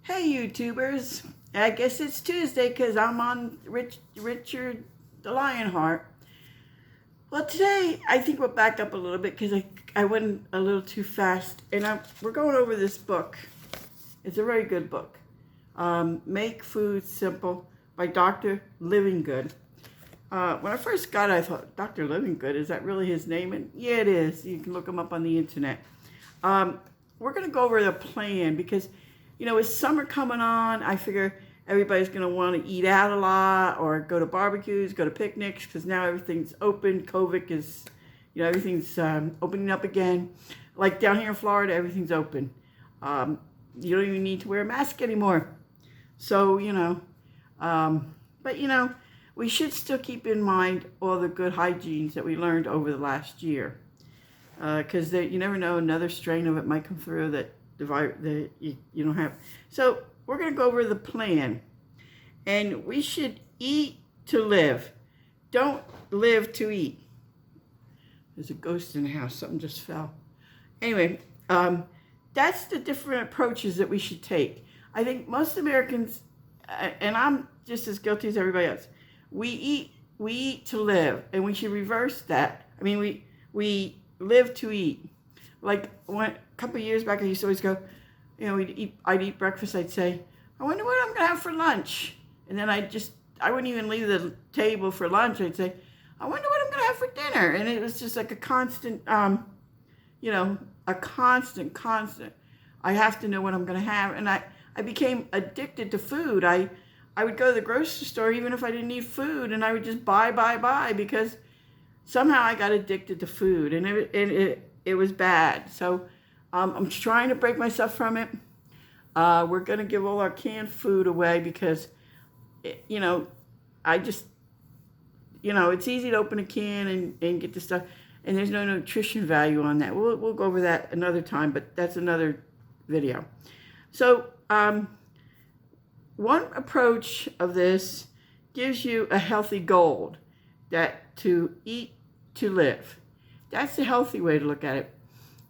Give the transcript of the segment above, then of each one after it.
Hey YouTubers, I guess it's Tuesday because I'm on Richard the Lionheart. Well, today I think we'll back up a little bit because I went a little too fast, and we're going over this book. It's a very good book. Make Food Simple by Dr. Livingood. When I first got it, I thought, Dr. Livingood, is that really his name? And yeah, it is. You can look him up on the internet. We're going to go over the plan because, with summer coming on, I figure everybody's going to want to eat out a lot or go to barbecues, go to picnics, because now everything's open. COVID is, everything's opening up again. Like down here in Florida, everything's open. You don't even need to wear a mask anymore. So, but we should still keep in mind all the good hygienes that we learned over the last year. Because you never know, another strain of it might come through that you don't have. So we're going to go over the plan. And we should eat to live. Don't live to eat. There's a ghost in the house. Something just fell. Anyway, that's the different approaches that we should take. I think most Americans, and I'm just as guilty as everybody else, we eat to live, and we should reverse that. I mean, we live to eat. Like a couple of years back, I used to always go, I'd eat breakfast. I'd say, I wonder what I'm gonna have for lunch, and then I wouldn't even leave the table for lunch. I'd say, I wonder what I'm gonna have for dinner, and it was just like a constant, constant. I have to know what I'm gonna have, and I became addicted to food. I would go to the grocery store even if I didn't need food, and I would just buy because somehow I got addicted to food, and it was bad. So I'm trying to break myself from it. We're going to give all our canned food away because, I just, it's easy to open a can and get the stuff, and there's no nutrition value on that. We'll go over that another time, but that's another video. So one approach of this gives you a healthy goal, that to eat to live. That's the healthy way to look at it.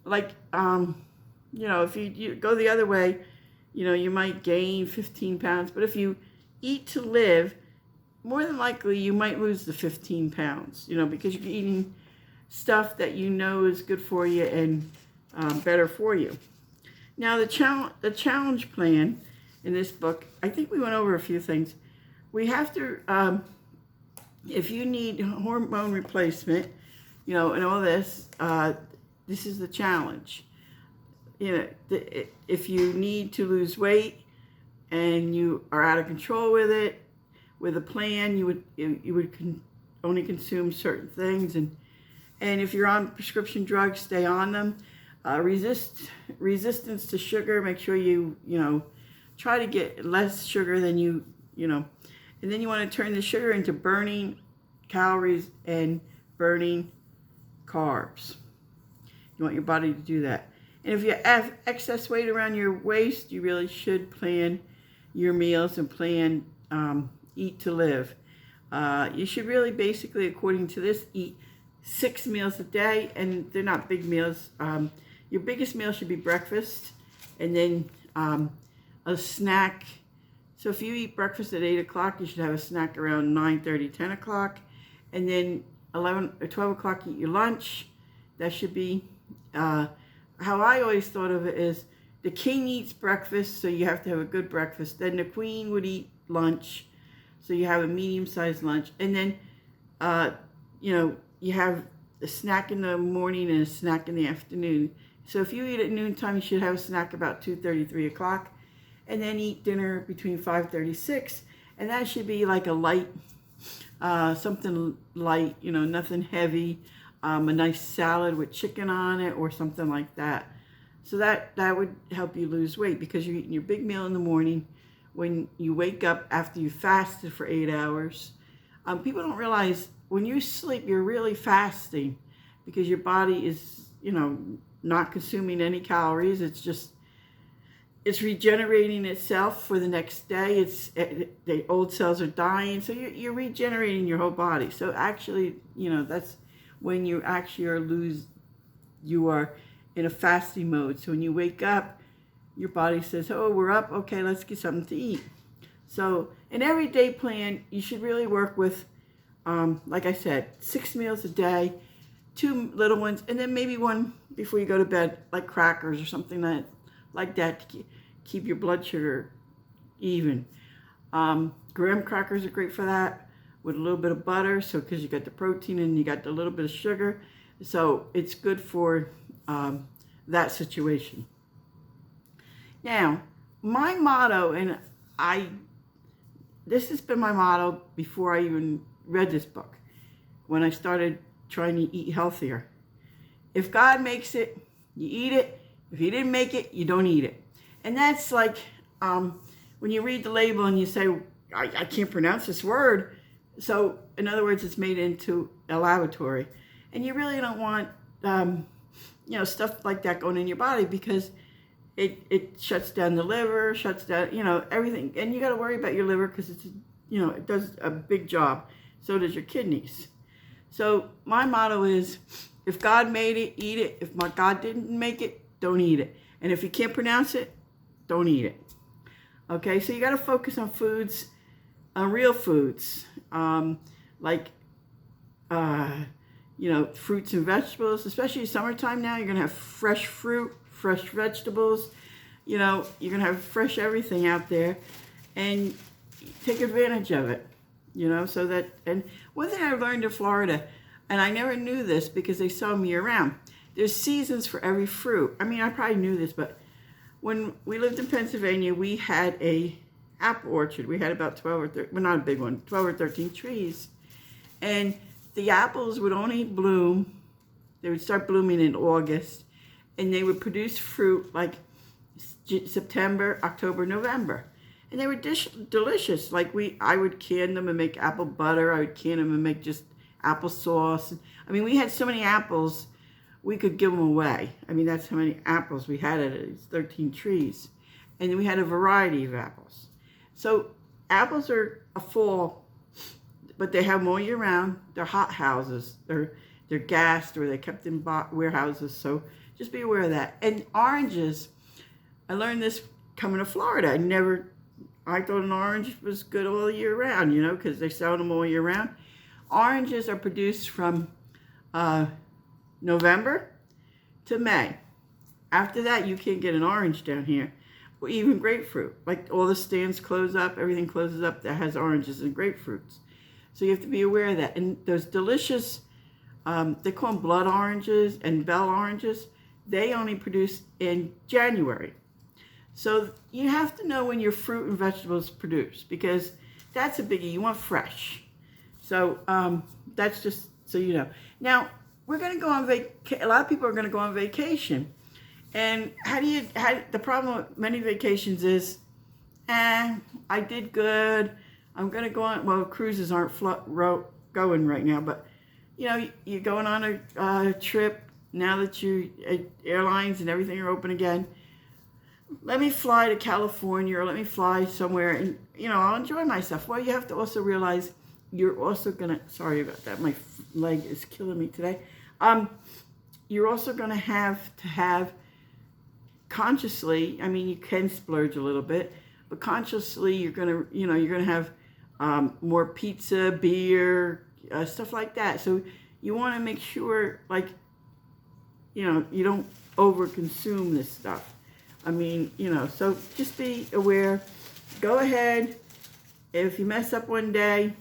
Like, if you go the other way, you might gain 15 pounds, but if you eat to live, more than likely you might lose the 15 pounds, because you're eating stuff that is good for you and better for you. Now, the challenge plan in this book, I think we went over a few things. We have to, if you need hormone replacement, and all this, this is the challenge. If you need to lose weight and you are out of control with it, with a plan, you would only consume certain things, and if you're on prescription drugs, stay on them. Resistance to sugar. Make sure you try to get less sugar than and then you want to turn the sugar into burning calories and burning carbs. You want your body to do that. And if you have excess weight around your waist, you really should plan your meals and plan eat to live. You should really basically, according to this, eat 6 meals a day, and they're not big meals. Your biggest meal should be breakfast, and then a snack. So if you eat breakfast at 8 o'clock, you should have a snack around 9:30, 10 o'clock, and then 11 or 12 o'clock, eat your lunch. That should be, how I always thought of it is, the king eats breakfast, so you have to have a good breakfast. Then the queen would eat lunch, so you have a medium-sized lunch. And then, you have a snack in the morning and a snack in the afternoon. So if you eat at noontime, you should have a snack about 2:30, 3 o'clock, and then eat dinner between 5:30, 6. And that should be like a light, something light, nothing heavy, a nice salad with chicken on it or something like that. So that would help you lose weight, because you're eating your big meal in the morning when you wake up after you fasted for 8 hours. People don't realize when you sleep, you're really fasting because your body is, not consuming any calories. It's regenerating itself for the next day. The old cells are dying, so you're regenerating your whole body. So actually, that's when you actually you are in a fasting mode. So when you wake up, your body says, oh, we're up, okay, let's get something to eat. So an everyday plan, you should really work with, like I said, 6 meals a day, 2 little ones, and then maybe one before you go to bed, like crackers or something like that to keep your blood sugar even. Graham crackers are great for that, with a little bit of butter, so because you got the protein and you got a little bit of sugar, so it's good for that situation. Now, my motto, and this has been my motto before I even read this book, when I started trying to eat healthier. If God makes it, you eat it. If He didn't make it, you don't eat it. And that's like when you read the label and you say, I can't pronounce this word. So, in other words, it's made into a lavatory. And you really don't want, stuff like that going in your body, because it shuts down the liver, shuts down, everything. And you got to worry about your liver because it does a big job. So does your kidneys. So my motto is, if God made it, eat it. If God didn't make it, don't eat it. And if you can't pronounce it, don't eat it. Okay, so you got to focus on foods, on real foods, like fruits and vegetables. Especially summertime now, you're going to have fresh fruit, fresh vegetables. You're going to have fresh everything out there, and take advantage of it. So that, and one thing I learned in Florida, and I never knew this because they sell them year round, there's seasons for every fruit. I mean, I probably knew this, but when we lived in Pennsylvania, we had a apple orchard. We had about 12 or 13, well, not a big one, 12 or 13 trees. And the apples would only bloom, they would start blooming in August, and they would produce fruit like September, October, November. And they were delicious. Like I would can them and make apple butter. I would can them and make just applesauce. I mean, we had so many apples, we could give them away. I mean, that's how many apples we had at these 13 trees. And then we had a variety of apples. So apples are a fall, but they have them all year round. They're hot houses. They're gassed, or they're kept in warehouses. So just be aware of that. And oranges, I learned this coming to Florida. I thought an orange was good all year round, because they sell them all year round. Oranges are produced from November to May. After that, you can't get an orange down here, or even grapefruit. Like all the stands close up, everything closes up that has oranges and grapefruits. So you have to be aware of that. And those delicious, they call them blood oranges and bell oranges, they only produce in January. So you have to know when your fruit and vegetables produce, because that's a biggie. You want fresh. So that's just so you know. Now, we're going to go on vacation. A lot of people are going to go on vacation. And the problem with many vacations is, I did good. I'm going to go on, well, cruises aren't going right now, but, you're going on a trip now that airlines and everything are open again. Let me fly to California, or let me fly somewhere, and, I'll enjoy myself. Well, you have to also realize you're also going to, sorry about that, my leg is killing me today. You're also going to have consciously, I mean, you can splurge a little bit, but consciously you're going to have more pizza, beer, stuff like that. So you want to make sure, you don't over-consume this stuff. I mean, so just be aware. Go ahead. If you mess up one day,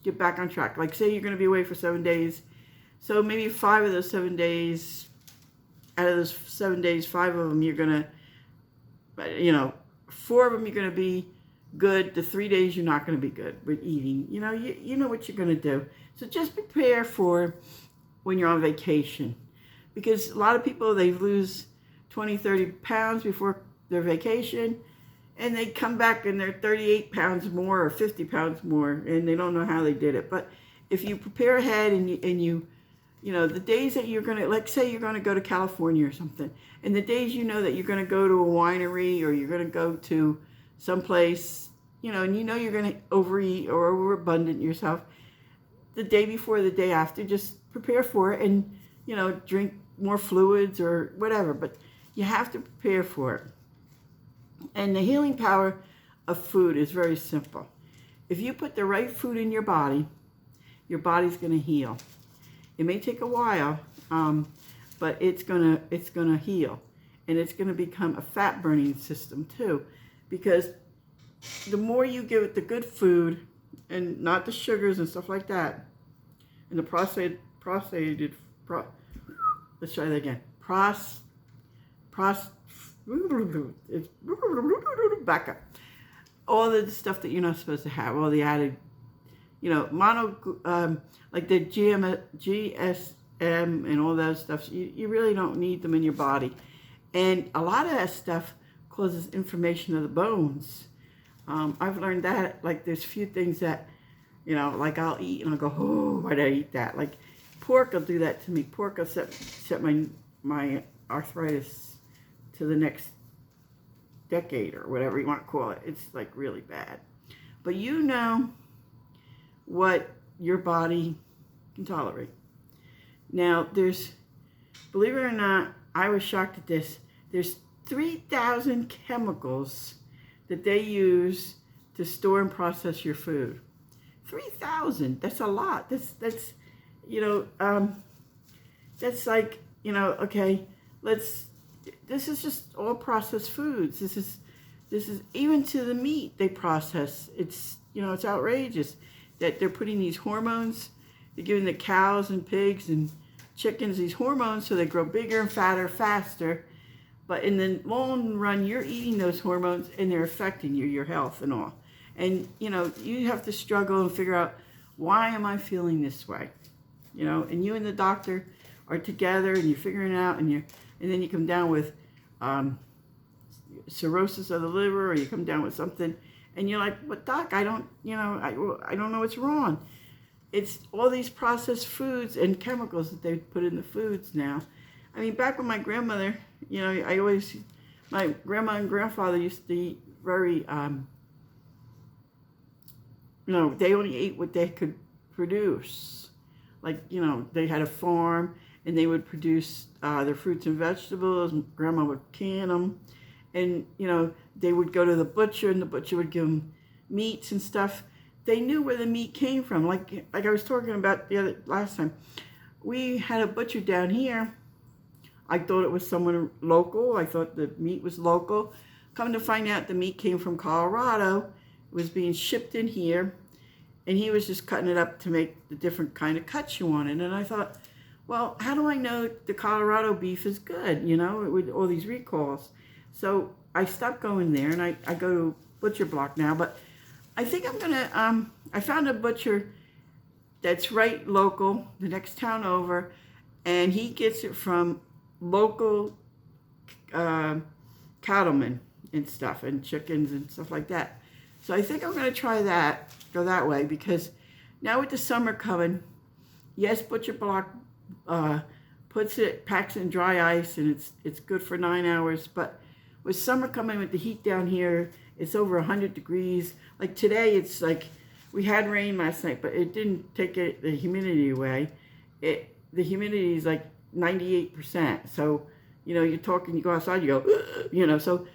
get back on track. Like, say you're going to be away for 7 days. So maybe 5 of those 7 days, out of those 7 days, 5 of them you're going to, 4 of them you're going to be good. The 3 days you're not going to be good with eating. You know what you're going to do. So just prepare for when you're on vacation. Because a lot of people, they lose 20, 30 pounds before their vacation, and they come back and they're 38 pounds more or 50 pounds more, and they don't know how they did it. But if you prepare ahead and you the days that you're going to, like, say you're going to go to California or something, and the days that you're going to go to a winery, or you're going to go to someplace, and you're going to overeat or overabundant yourself, the day before, the day after, just prepare for it and, drink more fluids or whatever. But you have to prepare for it. And the healing power of food is very simple. If you put the right food in your body's going to heal. It may take a while, but it's gonna heal, and it's gonna become a fat burning system too, because the more you give it the good food and not the sugars and stuff like that, and the let's try that again. It's back up. All the stuff that you're not supposed to have, all the added, like the GSM and all those stuff, you really don't need them in your body. And a lot of that stuff causes inflammation of the bones. I've learned that, like, there's few things that, like I'll eat and I'll go, oh, why did I eat that? Like pork will do that to me. Pork will set my arthritis to the next decade or whatever you want to call it. It's like really bad. But you know what your body can tolerate. Now, believe it or not, I was shocked at this. There's 3,000 chemicals that they use to store and process your food. 3,000. That's a lot. That's that's like, okay, this is just all processed foods. This is even to the meat they process. It's outrageous that they're putting these hormones. They're giving the cows and pigs and chickens these hormones so they grow bigger and fatter faster. But in the long run, you're eating those hormones and they're affecting your health and all. And, you have to struggle and figure out, why am I feeling this way? And you and the doctor are together and you're figuring it out, and then you come down with cirrhosis of the liver, or you come down with something, and you're like, but doc, I don't know what's wrong. It's all these processed foods and chemicals that they put in the foods now. I mean, back when my grandmother, my grandma and grandfather used to eat very, they only ate what they could produce. Like, they had a farm and they would produce their fruits and vegetables. Grandma would can them. And, they would go to the butcher and the butcher would give them meats and stuff. They knew where the meat came from. Like I was talking about last time. We had a butcher down here. I thought it was someone local. I thought the meat was local. Come to find out, the meat came from Colorado. It was being shipped in here. And he was just cutting it up to make the different kind of cuts you wanted. And I thought, well, how do I know the Colorado beef is good, with all these recalls? So I stopped going there, and I go to Butcher Block now. But I think I'm going to, I found a butcher that's right local, the next town over, and he gets it from local cattlemen and stuff, and chickens and stuff like that. So I think I'm going to try that, go that way, because now with the summer coming, yes, Butcher Block packs it in dry ice, and it's good for 9 hours. But with summer coming, with the heat down here, it's over 100 degrees. Like today, it's like, we had rain last night, but it didn't take the humidity away. The humidity is like 98%. So, you're talking, you go outside, you go, so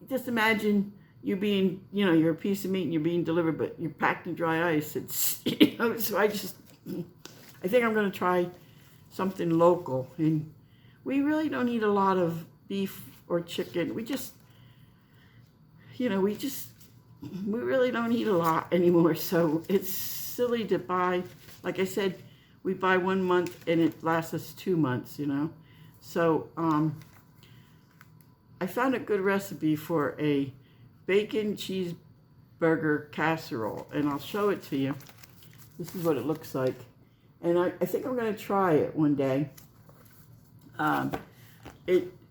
just imagine you being, you're a piece of meat and you're being delivered, but you're packed in dry ice. It's, so I think I'm going to try something local. And we really don't eat a lot of beef or chicken. We really don't eat a lot anymore. So it's silly to buy. Like I said, we buy 1 month and it lasts us 2 months, So I found a good recipe for a bacon cheeseburger casserole, and I'll show it to you. This is what it looks like. And I think I'm going to try it one day.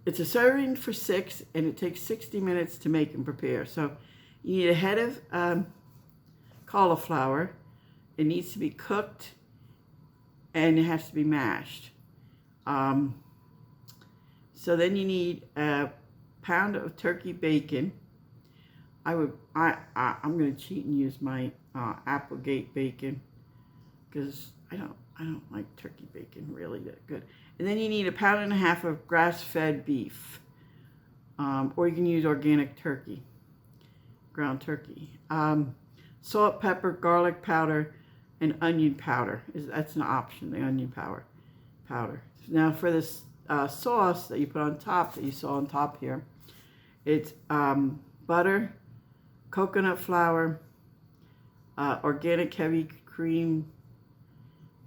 It's a serving for 6, and it takes 60 minutes to make and prepare. So you need a head of cauliflower. It needs to be cooked, and it has to be mashed. So then you need a pound of turkey bacon. I'm going to cheat and use my Applegate bacon, because I don't like turkey bacon really that good. And then you need a pound and a half of grass-fed beef. or you can use organic turkey, ground turkey. Salt, pepper, garlic powder, and onion powder. That's an option, the onion powder. Now for this sauce that you put on top, that you saw on top here, it's butter, coconut flour, organic heavy cream,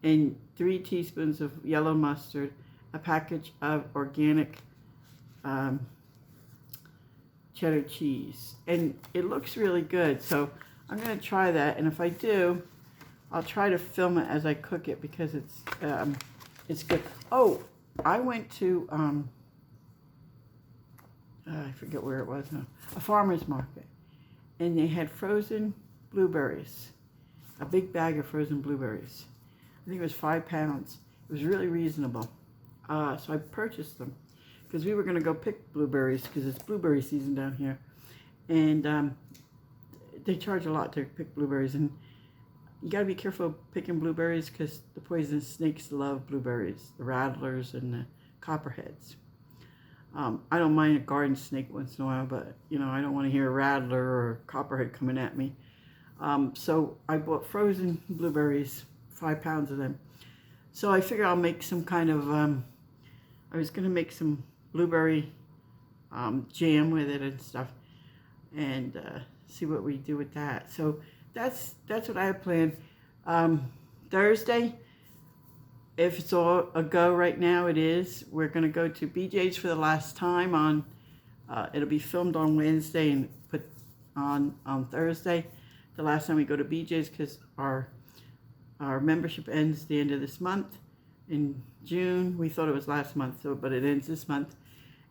and 3 teaspoons of yellow mustard, a package of organic cheddar cheese. And it looks really good, so I'm going to try that, and if I do, I'll try to film it as I cook it because it's good. Oh, I went to I forget where it was now, a farmer's market, and they had frozen blueberries, a big bag of frozen blueberries. I think it was 5 pounds. It was really reasonable. So I purchased them because we were going to go pick blueberries because it's blueberry season down here, and they charge a lot to pick blueberries, and you got to be careful of picking blueberries because the poisonous snakes love blueberries, the rattlers and the copperheads. I don't mind a garden snake once in a while, but you know, I don't want to hear a rattler or a copperhead coming at me. So I bought frozen blueberries, 5 pounds of them. So I figure I'll make some kind of, I was going to make some blueberry jam with it and stuff, and see what we do with that. So that's what I have planned. Thursday, if it's all a go right now, it is. We're going to go to BJ's for the last time on, it'll be filmed on Wednesday and put on Thursday. The last time we go to BJ's because our membership ends the end of this month in June. We thought it was last month, but it ends this month.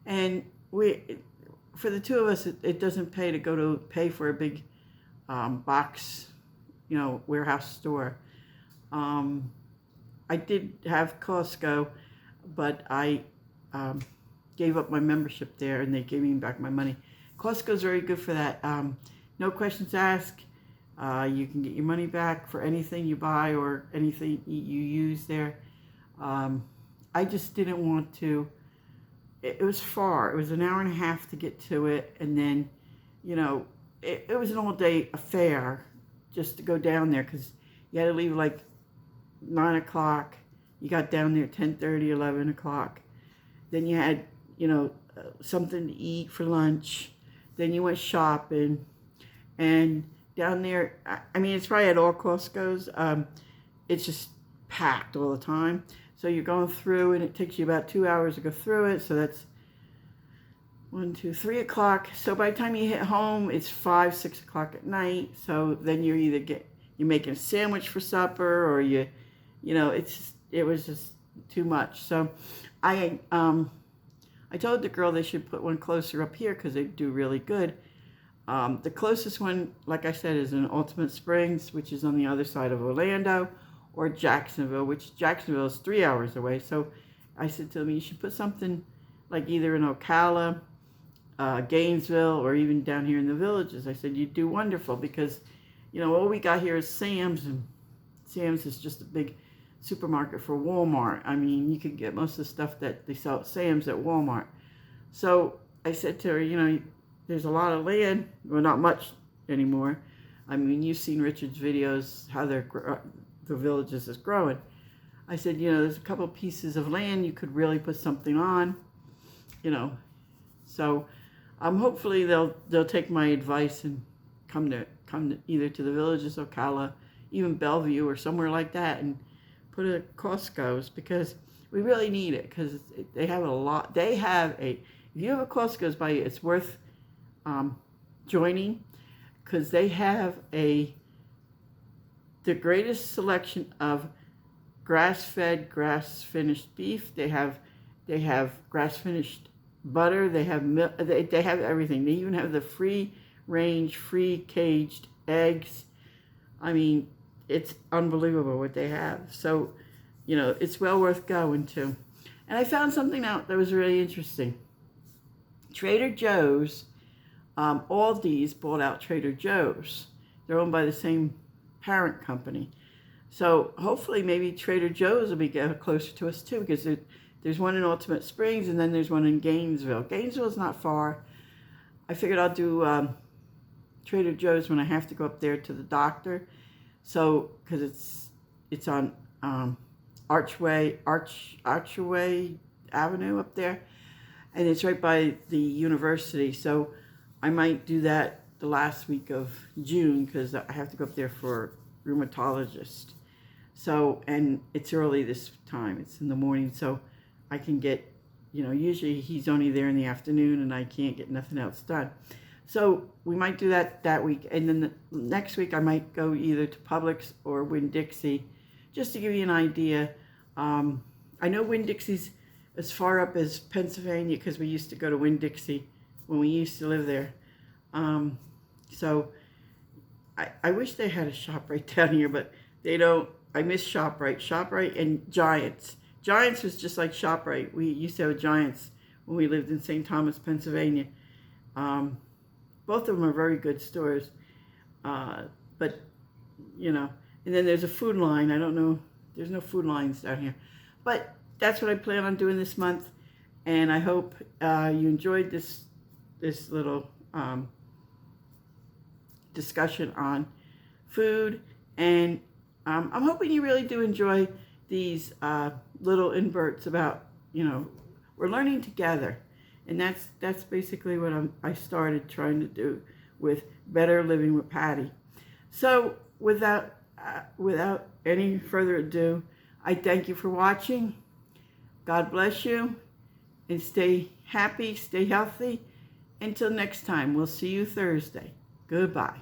And for the two of us, it doesn't pay to pay for a big box, you know, warehouse store. I did have Costco, but I gave up my membership there, and they gave me back my money. Costco's very good for that. No questions asked. You can get your money back for anything you buy or anything you use there. I just didn't want to. It was far. It was an hour and a half to get to it, and then, you know, it was an all-day affair just to go down there because you had to leave like 9 o'clock. You got down there 10:30, 11 o'clock. Then you had, you know, something to eat for lunch. Then you went shopping, and down there, I mean, it's probably at all Costco's. It's just packed all the time. So you're going through, and it takes you about 2 hours to go through it. So that's 1, 2, 3 o'clock. So by the time you hit home, it's 5, 6 o'clock at night. So then you're either you're making a sandwich for supper, or you know, it was just too much. So I told the girl they should put one closer up here because they do really good. The closest one, like I said, is in Ultimate Springs, which is on the other side of Orlando, or Jacksonville, which Jacksonville is 3 hours away. So I said to them, you should put something like either in Ocala, Gainesville, or even down here in the Villages. I said, you'd do wonderful because, you know, all we got here is Sam's, and Sam's is just a big supermarket for Walmart. I mean, you could get most of the stuff that they sell at Sam's at Walmart. So I said to her, you know, there's a lot of land, well, not much anymore. I mean, you've seen Richard's videos, how the Villages is growing. I said, you know, there's a couple of pieces of land you could really put something on, you know. So hopefully they'll take my advice and come to either to the Villages, Ocala, even Bellevue or somewhere like that, and put a Costco's, because we really need it, because they have a lot. They have if you have a Costco's by you, it's worth joining, because they have the greatest selection of grass-fed, grass-finished beef. They have grass-finished butter. They have milk. They have everything. They even have the free-range, free-caged eggs. I mean, it's unbelievable what they have. So, you know, it's well worth going to. And I found something out that was really interesting. Trader Joe's, Aldi's bought out Trader Joe's. They're owned by the same parent company. So hopefully maybe Trader Joe's will be closer to us too, because there's one in Ultimate Springs, and then there's one in Gainesville. Gainesville's not far. I figured I'll do Trader Joe's when I have to go up there to the doctor. So, because it's on Archway Avenue up there, and it's right by the university. So, I might do that the last week of June because I have to go up there for rheumatologist. So, and it's early this time. It's in the morning, so I can get, usually he's only there in the afternoon, and I can't get nothing else done. So we might do that week, and then the next week I might go either to Publix or Winn-Dixie, just to give you an idea. I know Winn-Dixie's as far up as Pennsylvania because we used to go to Winn-Dixie when we used to live there. So I wish they had a ShopRite down here, but they don't. I miss ShopRite and Giants. Giants was just like ShopRite. We used to have a Giants when we lived in St. Thomas, Pennsylvania. Both of them are very good stores. But, and then there's a Food Line. I don't know. There's no Food Lines down here. But that's what I plan on doing this month. And I hope you enjoyed this little discussion on food. And I'm hoping you really do enjoy these little inverts about, we're learning together. And that's basically what I started trying to do with Better Living with Patti. So without any further ado, I thank you for watching. God bless you, and stay happy, stay healthy. Until next time, we'll see you Thursday. Goodbye.